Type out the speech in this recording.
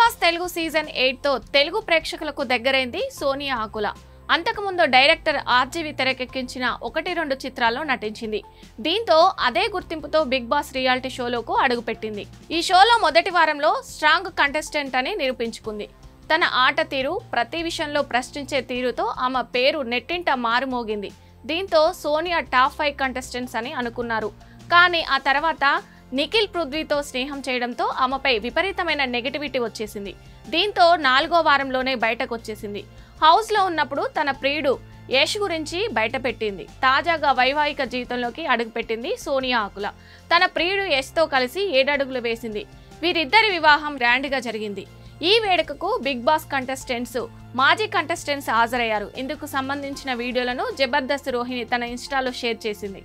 Boss Telugu season 8 తో తెలుగు ప్రేక్షకులకు దగ్గరైంది సోనియా ఆకుల. అంతకుముందు డైరెక్టర్ ఆర్జీవి తెరకెక్కించిన 1-2 చిత్రాల్లో నటించింది. దీంతో అదే గుర్తింపుతో బిగ్ బాస్ రియాలిటీ షోలోకి అడుగుపెట్టింది. ఈ షోలో మొదటి వారంలో స్ట్రాంగ్ కంటెస్టెంట్ అని నిరూపించుకుంది. తన ఆట తీరు, ప్రతి విషయంలో ప్రశ్నించే తీరుతో ఆమె పేరు నెట్టింట మారుమోగింది. దీంతో సోనియా టాప్ 5 కంటెస్టెంట్స్ అని అనుకున్నారు. కానీ ఆ తర్వాత నిఖిల్ పృథ్వీతో స్నేహం చేయడంతో ఆమెపై విపరీతమైన నెగటివిటీ వచ్చేసింది. దీంతో 4వ వారంలోనే బయటకు వచ్చేసింది. హౌస్లో ఉన్నప్పుడు తన ప్రియుడు యష్ గురించి బయటపెట్టింది. తాజాగా వైవాహిక జీవితంలోకి అడుగుపెట్టింది సోనియా ఆకుల. తన ప్రియుడు యష్తో కలిసి 7 అడుగులు వేసింది. వీరిద్దరి వివాహం గ్రాండ్గా జరిగింది. ఈ వేడుకకు బిగ్ బాస్ కంటెస్టెంట్స్, మాజీ కంటెస్టెంట్స్ హాజరయ్యారు. ఇందుకు సంబంధించిన వీడియోలను జబర్దస్త్ రోహిణి తన ఇన్స్టాలో షేర్ చేసింది.